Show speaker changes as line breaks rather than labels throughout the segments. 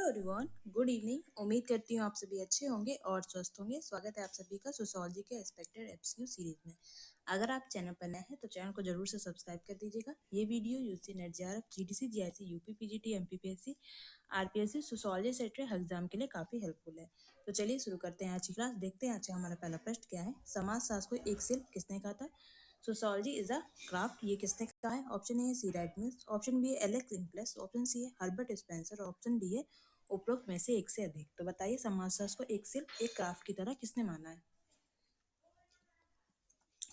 Hello everyone, good evening. उम्मीद करती हूँ आप सभी अच्छे होंगे और स्वस्थ होंगे। स्वागत है आप सभी का सोशियोलॉजी के एक्सपेक्टेड एमसीक्यू सीरीज में। अगर आप चैनल पर नए हैं तो चैनल को जरूर से सब्सक्राइब कर दीजिएगा। ये video UG NET JRF GDC GIC UP PGT MPPSC RPSC sociology sector exam के लिए काफी हेल्पफुल है। तो चलिए शुरू करते हैं आज की क्लास। देखते हैं आज का हमारा पहला प्रश्न क्या है। समाजशास्त्र को एक शिल्प किसने कहा था? सोशियोलॉजी इज अ क्राफ्ट, ये किसने कहा है? Option A C Wright Mills, option B है एलेक्स इम्प्लेस, ऑप्शन सी है हर्बर्ट स्पेंसर, ऑप्शन डी है उपरोक्त में से एक से अधिक। तो बताइए समाजशास्त्र को एक शिल्प, एक क्राफ्ट की तरह किसने माना है?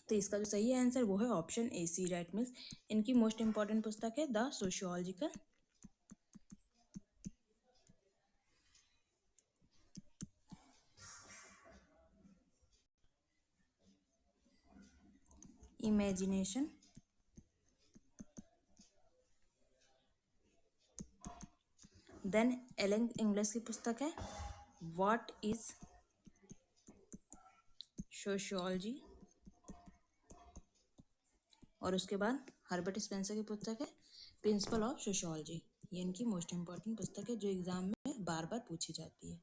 तो इसका जो सही आंसर वो है option A C Wright Mills. इनकी मोस्ट इंपॉर्टेंट पुस्तक है the sociological imagination. Then Alan English की पुस्तक है व्हाट इज सोशियोलॉजी, और उसके बाद हर्बर्ट स्पेंसर की पुस्तक है प्रिंसिपल ऑफ सोशियोलॉजी। ये इनकी मोस्ट इंपॉर्टेंट पुस्तक है जो एग्जाम में बार बार पूछी जाती है,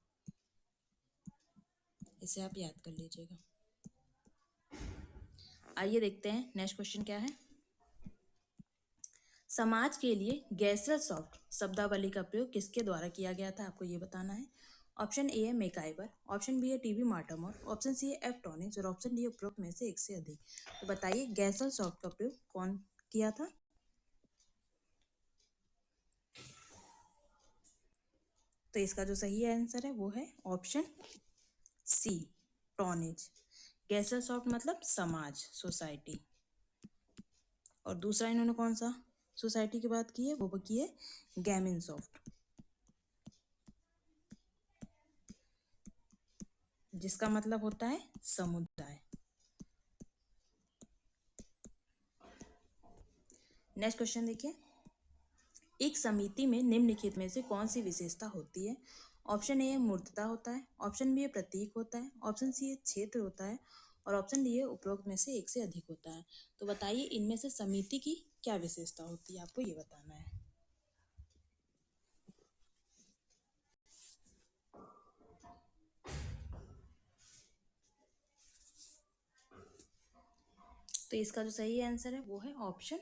इसे आप याद कर लीजिएगा। आइए देखते हैं नेक्स्ट क्वेश्चन क्या है। समाज के लिए गैसरल सॉफ्ट शब्दावली का प्रयोग किसके द्वारा किया गया था, आपको ये बताना है। ऑप्शन ए है मेकाइवर, ऑप्शन बी है टीवी मार्टामोर, ऑप्शन सी है एफ टॉनिक्स और ऑप्शन डी उपरोक्त में से एक से अधिक। तो बताइए गैसरल सॉफ्ट का प्रयोग कौन किया था? तो इसका जो सही आंसर है वो है ऑप्शन सी टॉनिज। गैसरल सॉफ्ट मतलब समाज, सोसाइटी। और दूसरा इन्होंने कौन सा सोसाइटी की बात की है, वो की है गैमिन सॉफ्ट, जिसका मतलब होता है समुदाय। नेक्स्ट क्वेश्चन देखिए। एक समिति में निम्नलिखित में से कौन सी विशेषता होती है? ऑप्शन ए है मूर्तता होता है, ऑप्शन बी है प्रतीक होता है, ऑप्शन सी है क्षेत्र होता है और ऑप्शन डी है उपरोक्त में से एक से अधिक होता है। तो बताइए इनमें से समिति की क्या विशेषता होती है, आपको ये बताना है। तो इसका जो सही आंसर है वो है ऑप्शन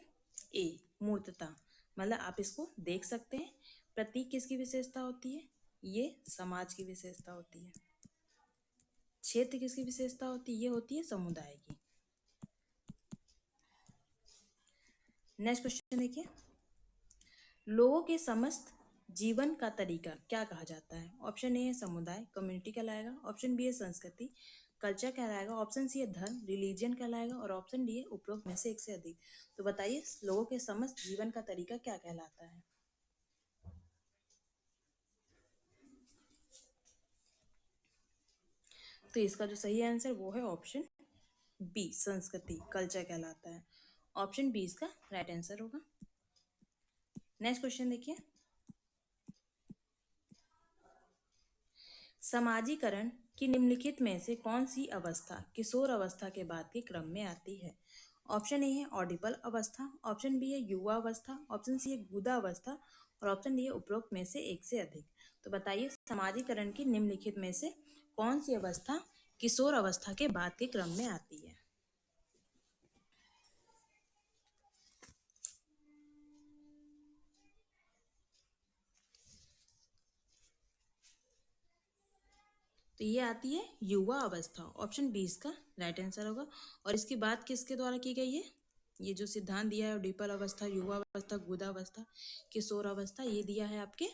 ए मूर्तता। मतलब आप इसको देख सकते हैं। प्रतीक किसकी विशेषता होती है? ये समाज की विशेषता होती है। क्षेत्र किसकी विशेषता होती है? ये होती है समुदाय की। नेक्स्ट क्वेश्चन देखिए। लोगों के समस्त जीवन का तरीका क्या कहा जाता है? ऑप्शन ए है समुदाय, कम्युनिटी कहलाएगा, ऑप्शन बी है संस्कृति, कल्चर कहलाएगा, ऑप्शन सी है धर्म, रिलीजन कहलाएगा और ऑप्शन डी है उपरोक्त में से एक से अधिक। तो बताइए लोगों के समस्त जीवन का तरीका क्या कहलाता है? तो इसका जो सही आंसर वो है ऑप्शन बी संस्कृति, कल्चर कहलाता है। ऑप्शन बी इसका राइट आंसर होगा। नेक्स्ट क्वेश्चन देखिए। समाजीकरण की निम्नलिखित में से कौन सी अवस्था किशोर अवस्था के बाद के क्रम में आती है? ऑप्शन ए है ऑडिपल अवस्था, ऑप्शन बी है युवा अवस्था, ऑप्शन सी है गुदा अवस्था और ऑप्शन डी है उपरोक्त में से एक से अधिक। तो बताइए समाजीकरण की निम्नलिखित में से कौन सी अवस्था किशोर अवस्था के बाद के क्रम में आती है? तो ये आती है युवा अवस्था। ऑप्शन बी इसका राइट आंसर होगा। और इसकी बात किसके द्वारा की गई है? ये जो सिद्धांत दिया है डिपल अवस्था, युवा अवस्था, गुदा अवस्था, किशोर अवस्था, ये दिया है आपके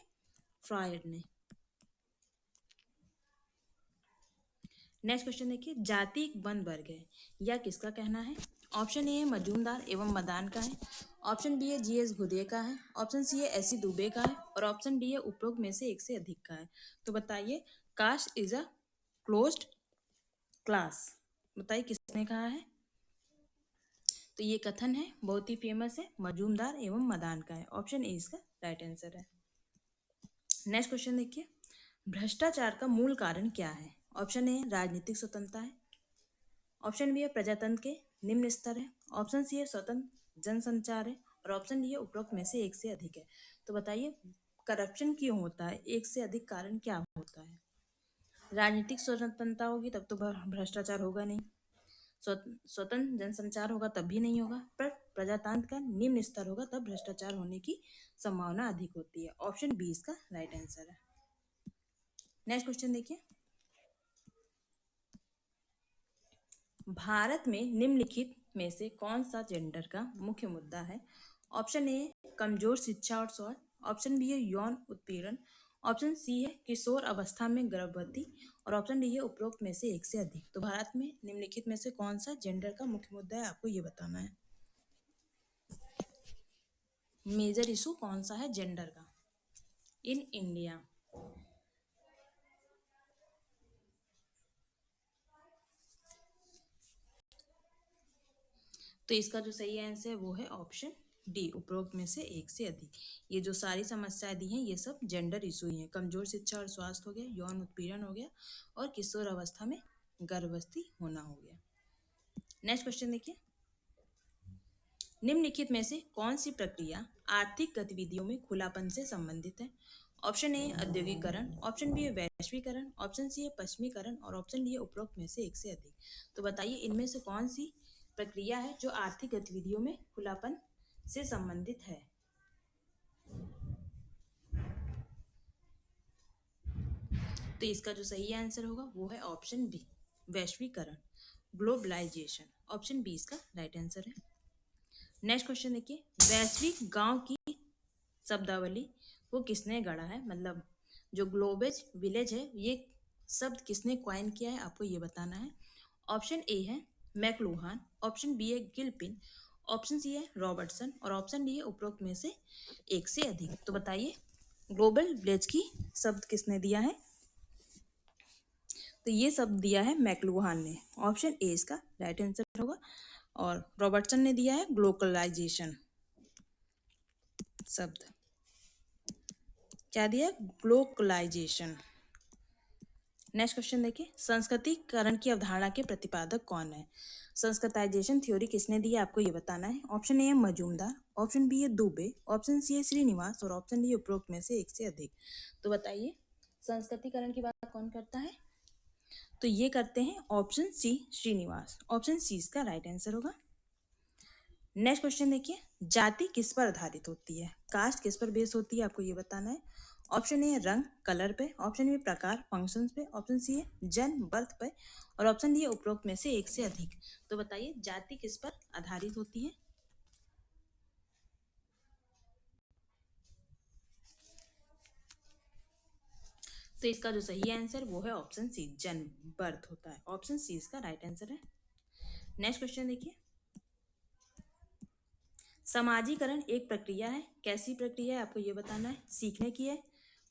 फ्रायड ने। नेक्स्ट क्वेश्चन देखिए। जाति एक वन वर्ग है, यह किसका कहना है? ऑप्शन ए है मजूमदार एवं मदान का है, ऑप्शन बी है जीएस घुदे का है, ऑप्शन सी है एसी दुबे का है और ऑप्शन डी है उपरोक्त में से एक से अधिक का है। तो बताइए caste is a closed class, बताइए किसने कहा है? तो ये कथन है बहुत ही फेमस है, मजूमदार एवं मदान का है। ऑप्शन ए इसका राइट आंसर है। नेक्स्ट क्वेश्चन देखिए। भ्रष्टाचार का मूल कारण क्या है? ऑप्शन ए राजनीतिक स्वतंत्रता है, ऑप्शन बी है प्रजातंत्र के निम्न स्तर है, ऑप्शन सी है स्वतंत्र जनसंचार है और ऑप्शन डी है उपरोक्त में से एक से अधिक है। तो बताइए करप्शन क्यों होता है, एक से अधिक कारण क्या होता है? राजनीतिक स्वतंत्रता होगी तब तो भ्रष्टाचार होगा नहीं। स्वतंत्र जनसंचार होगा तब भी नहीं होगा। पर प्रजातंत्र का निम्न स्तर होगा तब भ्रष्टाचार होने की संभावना अधिक होती है। ऑप्शन बी इसका राइट आंसर है। नेक्स्ट क्वेश्चन देखिए, भारत में निम्नलिखित में से कौन सा जेंडर का मुख्य मुद्दा है? ऑप्शन ए कमजोर शिक्षा और स्वास्थ्य, ऑप्शन बी है यौन उत्पीड़न, ऑप्शन सी है किशोर अवस्था में गर्भवती, और ऑप्शन डी है उपरोक्त में से एक से अधिक। तो भारत में निम्नलिखित में से कौन सा जेंडर का मुख्य मुद्दा है, आपको ये बताना है। मेजर इशू कौन सा है जेंडर का इन इंडिया? तो इसका जो सही आंसर है वो है ऑप्शन डी, उपरोक्त में से एक से अधिक। ये जो सारी समस्याएं दी हैं ये सब जेंडर इशू ही है। कमजोर शिक्षा और स्वास्थ्य हो गया, यौन उत्पीड़न हो गया, और किशोर अवस्था में गर्भवती होना हो गया। नेक्स्ट क्वेश्चन देखिए, निम्नलिखित में से कौन सी प्रक्रिया आर्थिक गतिविधियों में खुलापन से संबंधित है? ऑप्शन ए औद्योगिकरण, ऑप्शन बी है वैश्वीकरण, ऑप्शन सी है पश्चिमीकरण, और ऑप्शन डी है उपरोक्त में से एक से अधिक। तो बताइए इनमें से कौन सी प्रक्रिया है जो आर्थिक गतिविधियों में खुलापन से संबंधित है? तो इसका जो सही आंसर होगा वो है ऑप्शन बी, वैश्वीकरण, ग्लोबलाइजेशन। ऑप्शन बी इसका राइट आंसर है। नेक्स्ट क्वेश्चन देखिए, वैश्विक गांव की शब्दावली को किसने गढ़ा है? मतलब जो ग्लोबेज विलेज है ये शब्द किसने क्वाइन किया है, आपको ये बताना है। ऑप्शन ए है मैकलुहान, ऑप्शन बी है गिलपिन, ऑप्शन सी है रॉबर्टसन, और ऑप्शन डी है उपरोक्त में से एक से अधिक। तो बताइए ग्लोबल विलेज की शब्द किसने दिया है? तो ये शब्द दिया है मैकलुहान ने। ऑप्शन ए इसका राइट आंसर होगा। और रॉबर्टसन ने दिया है ग्लोबलाइजेशन शब्द। क्या दिया? ग्लोबलाइजेशन। नेक्स्ट क्वेश्चन देखिए, संस्कृतिकरण की अवधारणा के प्रतिपादक कौन है? संस्कृताइजेशन थ्योरी किसने दी है, आपको ये बताना है। ऑप्शन ए है मजूमदार, ऑप्शन बी है दुबे, ऑप्शन सी है श्रीनिवास, और ऑप्शन डी है उपरोक्त में से एक से अधिक। तो बताइए संस्कृतिकरण की बात कौन करता है? तो ये करते हैं option C Srinivas. Option C इसका राइट आंसर होगा। नेक्स्ट क्वेश्चन देखिए, जाति किस पर आधारित होती है? कास्ट किस पर बेस होती है, आपको ये बताना है। ऑप्शन ए है रंग कलर पे, ऑप्शन बी प्रकार फंक्शंस पे, ऑप्शन सी है जन्म बर्थ पे, और ऑप्शन डी है उपरोक्त में से एक से अधिक। तो बताइए जाति किस पर आधारित होती है? तो इसका जो सही आंसर वो है ऑप्शन सी, जन्म बर्थ होता है। ऑप्शन सी इसका राइट आंसर है। नेक्स्ट क्वेश्चन देखिए, समाजीकरण एक प्रक्रिया है, कैसी प्रक्रिया है, आपको ये बताना है। सीखने की है,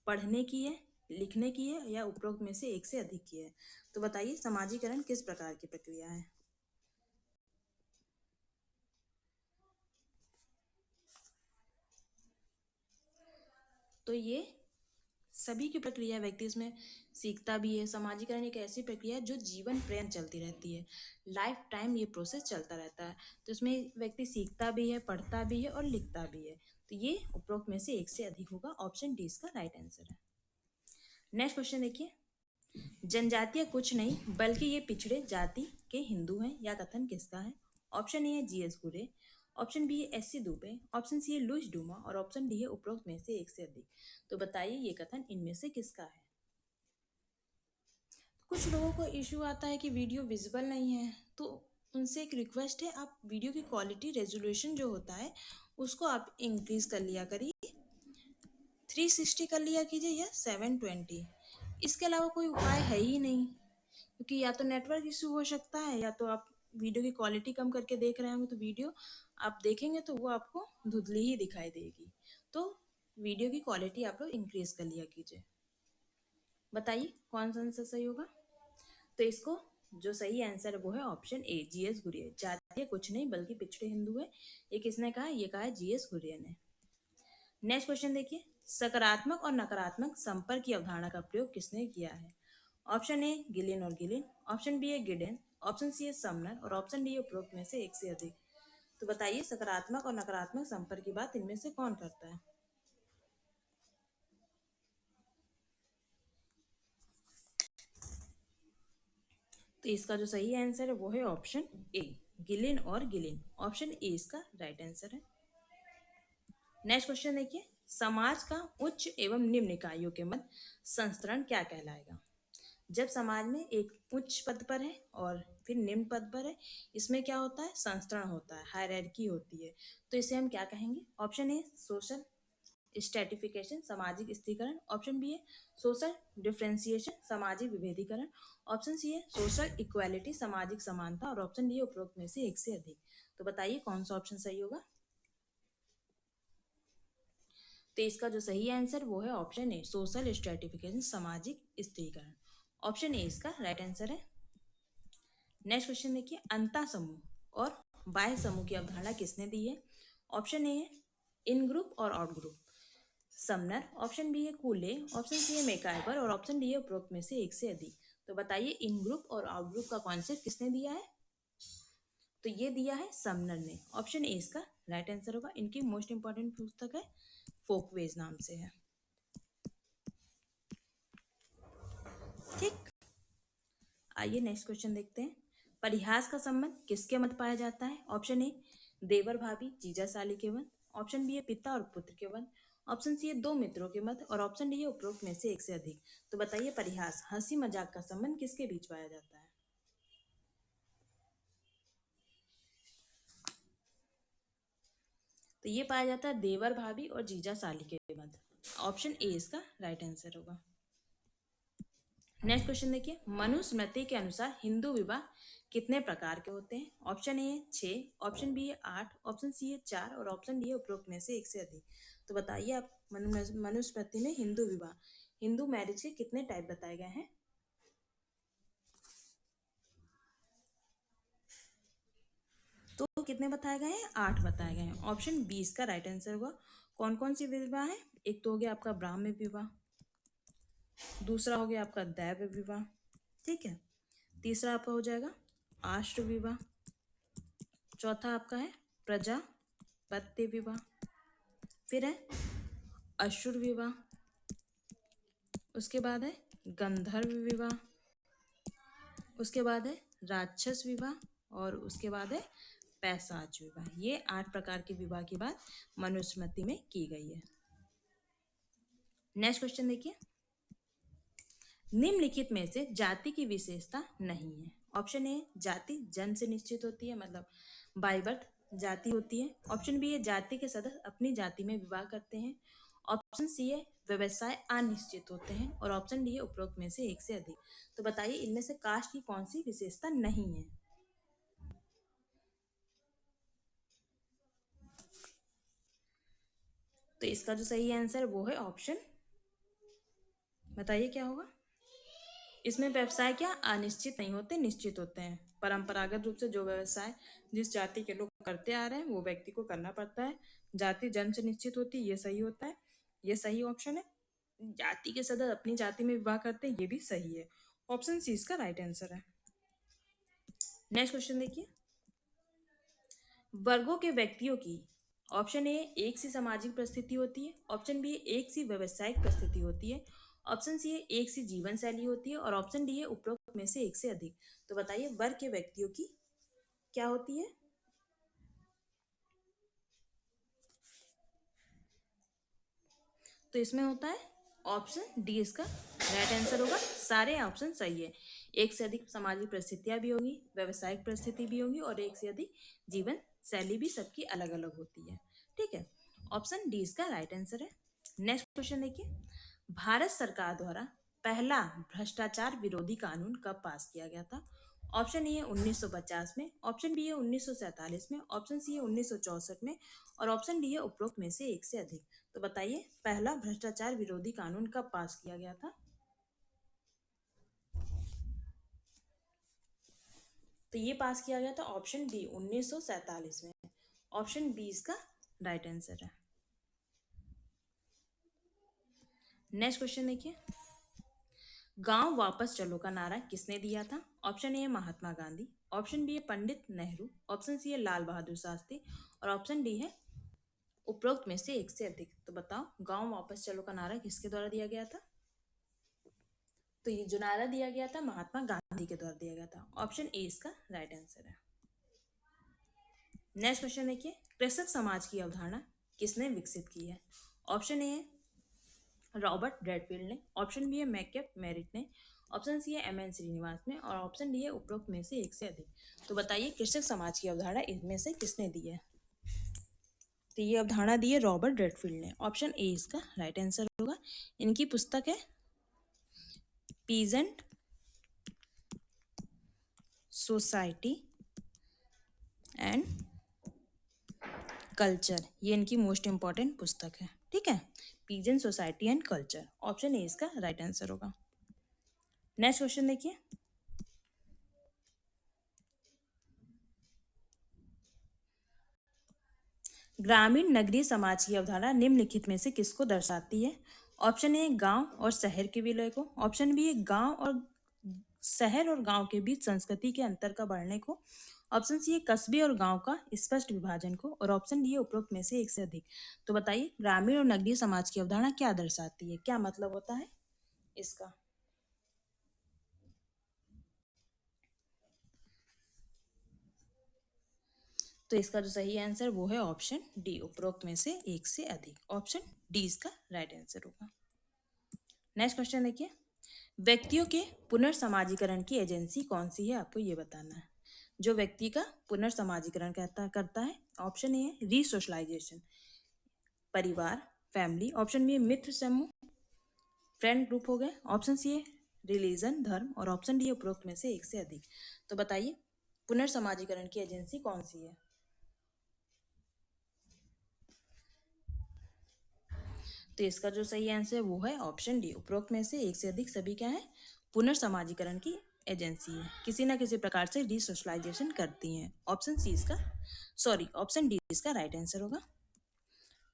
पढ़ने की है, लिखने की है, या उपरोक्त में से एक से अधिक की है? तो बताइए समाजीकरण किस प्रकार की प्रक्रिया है? तो ये सभी की प्रक्रिया, व्यक्ति इसमें सीखता भी है। समाजीकरण एक ऐसी प्रक्रिया है जो जीवन पर्यंत चलती रहती है, लाइफ टाइम ये प्रोसेस चलता रहता है। तो इसमें व्यक्ति सीखता भी है, पढ़ता भी है, और लिखता भी है। तो ये उपरोक्त में से एक से अधिक होगा। ऑप्शन डी इसका राइट आंसर है। नेक्स्ट क्वेश्चन देखिए, जनजातीय कुछ नहीं बल्कि ये पिछड़े जाति के हिंदू हैं, या कथन किसका है? ऑप्शन ए है जीएस घुरे, ऑप्शन बी है एस सी दुबे, ऑप्शन सी है लुइस डूमा, और ऑप्शन डी है उपरोक्त में से एक से अधिक। तो बताइए ये कथन इनमें से किसका है? कुछ लोगों को इश्यू आता है कि वीडियो विजिबल नहीं है, तो उनसे एक रिक्वेस्ट है, आप वीडियो की क्वालिटी रेजोल्यूशन जो होता है उसको आप इंक्रीज कर लिया करिए, 360 कर लिया कीजिए या 720। इसके अलावा कोई उपाय है ही नहीं, क्योंकि या तो नेटवर्क इशू हो सकता है, या तो आप वीडियो की क्वालिटी कम करके देख रहे होंगे, तो वीडियो आप देखेंगे तो वो आपको धुंधली ही दिखाई देगी। तो वीडियो की क्वालिटी आप लोग इंक्रीज कर लिया कीजिए। बताइए कौन सा आंसर सही होगा? तो इसको जो सही आंसर है वो है ऑप्शन ए, जीएस घुरियर। जातीय कुछ नहीं बल्कि पिछड़े हिंदू है, ये किसने कहा? ये कहा है जीएस घुरियर ने। नेक्स्ट क्वेश्चन देखिए, सकारात्मक और नकारात्मक संपर्क की अवधारणा का प्रयोग किसने किया है? ऑप्शन ए गिलिन और गिलिन, ऑप्शन बी है गिडेन, ऑप्शन सी है समनर, और ऑप्शन डी है उपरोक्त में से एक से अधिक। तो बताइए सकारात्मक और नकारात्मक संपर्क की बात इनमें से कौन करता है? तो इसका जो सही आंसर है वो है ऑप्शन ए, गिलिन और गिलिन। ऑप्शन ए इसका राइट आंसर है। नेक्स्ट क्वेश्चन देखिए, समाज का उच्च एवं निम्न इकाइयों के मध्य संस्तरण क्या कहलाएगा? जब समाज में एक उच्च पद पर है और फिर निम्न पद पर है, इसमें क्या होता है? संस्तरण होता है, हायरार्की होती है। तो इसे हम क्या कहेंगे? ऑप्शन ए सोशल स्ट्रेटिफिकेशन, सामाजिक स्थिरीकरण। ऑप्शन बी है सोशल डिफरेंशिएशन, सामाजिक विभेदीकरण। ऑप्शन सी है सोशल इक्वालिटी, सामाजिक समानता। और ऑप्शन डी है उपरोक्त में से एक से अधिक। तो बताइए कौन सा ऑप्शन सही होगा? तो इसका जो सही आंसर वो है ऑप्शन ए, सोशल स्ट्रेटिफिकेशन, सामाजिक स्थिरीकरण। ऑप्शन ए इसका राइट आंसर है। नेक्स्ट क्वेश्चन देखिए, अंतः समूह और बाह्य समूह की अवधारणा किसने दी है? ऑप्शन ए है इन ग्रुप और out group, Sumner. Option B है कूले। ऑप्शन सी है मैकाइवर। और ऑप्शन डी है उपरोक्त में से एक से अधिक। तो बताइए इन ग्रुप और आउट ग्रुप का कॉन्सेप्ट किसने दिया है? तो ये दिया है समनर ने। ऑप्शन ए इसका राइट आंसर होगा। इनकी मोस्ट इंपॉर्टेंट पुस्तक है फोकवेज नाम से है। ठीक, आइए नेक्स्ट क्वेश्चन देखते हैं। परिहास का संबंध किसके मध्य पाया जाता है? ऑप्शन ए देवर भाभी जीजा साली के मध्य। ऑप्शन बी है पिता और पुत्र के मध्य। ऑप्शन सी है दो मित्रों के मध्य। और ऑप्शन डी है उपरोक्त में से एक से अधिक। तो बताइए परिहास, हंसी मजाक का संबंध किसके बीच पाया जाता है? तो ये पाया जाता है देवर भाभी और जीजा साली के मध्य। ऑप्शन ए इसका राइट आंसर होगा। नेक्स्ट क्वेश्चन देखिए, मनुस्मृति के अनुसार हिंदू विवाह कितने प्रकार के होते हैं? ऑप्शन ए है 6, ऑप्शन बी है 8, ऑप्शन सी है 4 और ऑप्शन डी है उपरोक्त में से एक से अधिक। तो बताइए आप मनुस्मृति में हिंदू विवाह, हिंदू मैरिज के कितने टाइप बताए गए हैं? तो कितने बताए गए हैं? 8 बताए गए हैं। ऑप्शन 20 का राइट आंसर होगा। कौन कौन सी विवाह है? एक तो हो गया आपका ब्राह्मण विवाह, दूसरा हो गया आपका दैव विवाह, ठीक है, तीसरा आपका हो जाएगा आष्ट्र विवाह, चौथा आपका है प्रजापत्य विवाह, फिर है अशुर विवाह, उसके बाद है गंधर्व विवाह, उसके बाद है राक्षस विवाह और उसके बाद है पैशाच विवाह। ये 8 प्रकार के विवाह की बात मनुस्मृति में की गई है। नेक्स्ट क्वेश्चन देखिए, निम्नलिखित में से जाति की विशेषता नहीं है। ऑप्शन ए जाति जन्म से निश्चित होती है, मतलब बाय बर्थ जाति होती है। ऑप्शन बी है जाति के सदस्य अपनी जाति में विवाह करते हैं। ऑप्शन सी है व्यवसाय अनिश्चित होते हैं। और ऑप्शन डी है उपरोक्त में से एक से अधिक। तो बताइए इनमें से कास्ट की कौन सी विशेषता नहीं है? तो इसका जो सही आंसर वो है ऑप्शन, बताइए क्या होगा? इसमें व्यवसाय क्या अनिश्चित नहीं होते, निश्चित होते हैं। परंपरागत रूप से जो व्यवसाय जिस जाति के लोग करते आ रहे हैं वो व्यक्ति को करना पड़ता है। जाति जन्म से निश्चित होती है, ये सही होता है, ये सही ऑप्शन है। जाति के सदस्य अपनी जाति में विवाह करते हैं, ये भी सही है। ऑप्शन सी इसका राइट आंसर है। नेक्स्ट क्वेश्चन देखिए, वर्गों के व्यक्तियों की ऑप्शन ए एक सी सामाजिक परिस्थिति होती है। ऑप्शन बी एक सी व्यवसायिक परिस्थिति होती है। ऑप्शन सी है एक सी जीवन शैली होती है। और ऑप्शन डी है उपरोक्त में से एक से अधिक। तो बताइए वर्ग के व्यक्तियों की क्या होती है? तो इसमें होता है ऑप्शन डी इसका राइट आंसर होगा। सारे ऑप्शन सही है। एक से अधिक सामाजिक परिस्थितियां भी होंगी, व्यवसायिक परिस्थिति भी होंगी और एक से अधिक जीवन शैली भी सबकी अलग अलग होती है। ठीक है, ऑप्शन डी इसका राइट आंसर है। नेक्स्ट क्वेश्चन देखिए, भारत सरकार द्वारा पहला भ्रष्टाचार विरोधी कानून कब पास किया गया था? ऑप्शन ए है 1950 में, ऑप्शन बी है 1947 में, ऑप्शन सी है 1964 में और ऑप्शन डी है उपरोक्त में से एक से अधिक। तो बताइए पहला भ्रष्टाचार विरोधी कानून कब पास किया गया था? तो ये पास किया गया था ऑप्शन बी 1947 में। ऑप्शन बी इसका राइट आंसर है। नेक्स्ट क्वेश्चन देखिए, गांव वापस चलो का नारा किसने दिया था? ऑप्शन ए है महात्मा गांधी, ऑप्शन बी है पंडित नेहरू, ऑप्शन सी है लाल बहादुर शास्त्री और ऑप्शन डी है उपरोक्त में से एक से अधिक। तो बताओ गांव वापस चलो का नारा किसके द्वारा दिया गया था? तो ये जो नारा दिया गया था महात्मा गांधी के द्वारा दिया गया था। ऑप्शन ए इसका राइट आंसर है। नेक्स्ट क्वेश्चन देखिए, कृषक समाज की अवधारणा किसने विकसित की है? ऑप्शन ए है रॉबर्ट रेडफील्ड ने, ऑप्शन बी है मैककेप मेरिट ने, ऑप्शन सी है एम एन श्रीनिवास ने, और ऑप्शन डी है उपरोक्त में से एक से अधिक। तो बताइए कृषक समाज की अवधारणा इनमें से किसने दी है? तो ये अवधारणा दी है रॉबर्ट रेडफील्ड ने। ऑप्शन ए इसका राइट आंसर होगा। इनकी पुस्तक है पीजेंट सोसाइटी एंड कल्चर, ये इनकी मोस्ट इंपॉर्टेंट पुस्तक है। ठीक है, peasant society and culture, option A इसका राइट आंसर होगा। नेक्स्ट क्वेश्चन देखिए, ग्रामीण नगरीय समाज की अवधारणा निम्नलिखित में से किसको दर्शाती है? ऑप्शन ए गांव और शहर के विलय को, ऑप्शन बी है गांव और शहर और गांव के बीच संस्कृति के अंतर का बढ़ने को, ऑप्शन सी है कस्बे और गांव का स्पष्ट विभाजन को, और ऑप्शन डी है उपरोक्त में से एक से अधिक। तो बताइए ग्रामीण और नगरीय समाज की अवधारणा क्या दर्शाती है, क्या मतलब होता है इसका? तो इसका जो सही आंसर वो है ऑप्शन डी, उपरोक्त में से एक से अधिक। ऑप्शन डी इसका राइट आंसर होगा। नेक्स्ट क्वेश्चन देखिए, व्यक्तियों के पुनर्समाजीकरण की एजेंसी कौन सी है, आपको ये बताना है। जो व्यक्ति का पुनर्समाजीकरण करता है, ऑप्शन ए है रीसोशलाइजेशन, परिवार फैमिली, ऑप्शन बी है मित्र समूह फ्रेंड ग्रुप हो गए, ऑप्शन सी है रिलीजन धर्म, और ऑप्शन डी है उपरोक्त में से एक से अधिक। तो बताइए पुनर्समाजीकरण की एजेंसी कौन सी है? तो इसका जो सही आंसर है वो है ऑप्शन डी, उपरोक्त में से एक से अधिक सभी क्या है? पुनर्समाजीकरण की एजेंसी है, किसी ना किसी प्रकार से डिसोशलाइजेशन करती हैं। ऑप्शन सी इसका ऑप्शन डी इसका राइट आंसर होगा।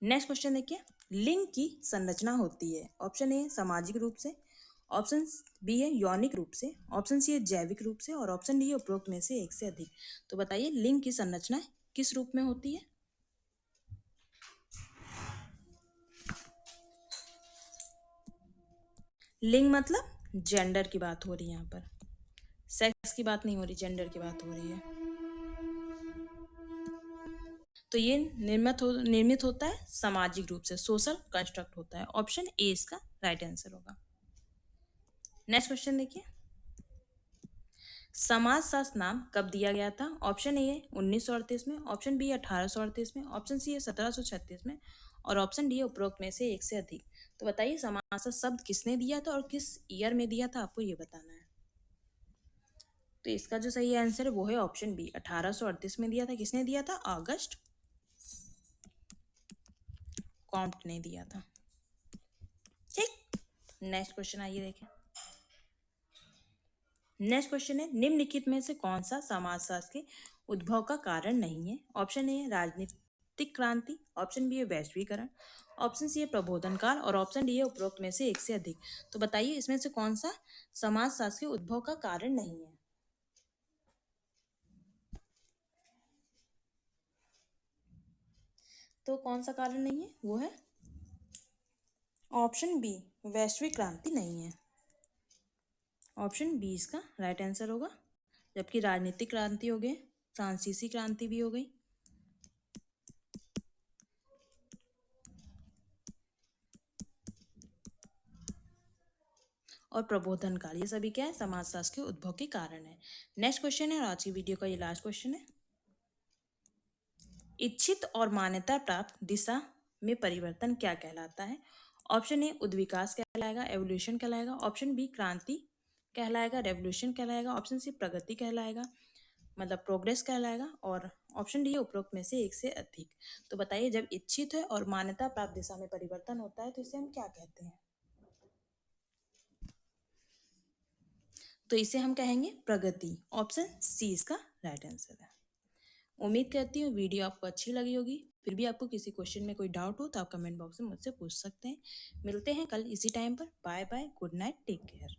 नेक्स्ट क्वेश्चन देखिए, लिंग की संरचना होती है। ऑप्शन ए सामाजिक रूप से, ऑप्शन बी है यौनिक रूप से, ऑप्शन सी है जैविक रूप से, और ऑप्शन डी है उपरोक्त में से एक से अधिक। तो बताइए लिंग की संरचना किस रूप में होती है? लिंग मतलब जेंडर की बात हो रही है, यहाँ पर सेक्स की बात नहीं हो रही, जेंडर की बात हो रही है। तो ये निर्मित होता है सामाजिक रूप से, सोशल कंस्ट्रक्ट होता है। ऑप्शन ए इसका राइट आंसर होगा। नेक्स्ट क्वेश्चन देखिए, समाजशास्त्र नाम कब दिया गया था? ऑप्शन ए है 1938 में, ऑप्शन बी 1838 में, ऑप्शन सी है 1736 में, और ऑप्शन डी है उपरोक्त में से एक से अधिक। तो बताइए समाजशास्त्र शब्द किसने दिया था और किस ईयर में दिया था, आपको ये बताना है। तो इसका जो सही आंसर है वो है ऑप्शन बी, 1838 में दिया था। किसने दिया था? अगस्त कॉम्ट ने दिया था। ठीक, नेक्स्ट क्वेश्चन आइए देखें। नेक्स्ट क्वेश्चन है निम्नलिखित में से कौन सा समाजशास्त्र के उद्भव का कारण नहीं है? ऑप्शन ए राजनीतिक क्रांति, ऑप्शन बी है वैश्वीकरण, ऑप्शन सी है प्रबोधन काल, और ऑप्शन डी है उपरोक्त में से एक से अधिक। तो बताइए इसमें से कौन सा समाजशास्त्र के उद्भव का कारण नहीं है? तो कौन सा कारण नहीं है? वो है ऑप्शन बी, वैश्विक क्रांति नहीं है। ऑप्शन बी इसका राइट आंसर होगा। जबकि राजनीतिक क्रांति हो गई, फ्रांसीसी क्रांति भी हो गई, और प्रबोधन काल, ये सभी क्या है? समाजशास्त्र के उद्भव के कारण है। नेक्स्ट क्वेश्चन है और आज की वीडियो का ये लास्ट क्वेश्चन है, इच्छित और मान्यता प्राप्त दिशा में परिवर्तन क्या कहलाता है? ऑप्शन ए उद्विकास कहलाएगा, एवोल्यूशन कहलाएगा, ऑप्शन बी क्रांति कहलाएगा, रेवोल्यूशन कहलाएगा, ऑप्शन सी प्रगति कहलाएगा, मतलब प्रोग्रेस कहलाएगा, और ऑप्शन डी है उपरोक्त में से एक से अधिक। तो बताइए जब इच्छित है और मान्यता प्राप्त दिशा में परिवर्तन होता है तो इसे हम क्या कहते हैं? तो इसे हम कहेंगे प्रगति। ऑप्शन सी इसका राइट आंसर है। उम्मीद करती हूँ वीडियो आपको अच्छी लगी होगी। फिर भी आपको किसी क्वेश्चन में कोई डाउट हो तो आप कमेंट बॉक्स में मुझसे पूछ सकते हैं। मिलते हैं कल इसी टाइम पर। Bye bye, good night, take care.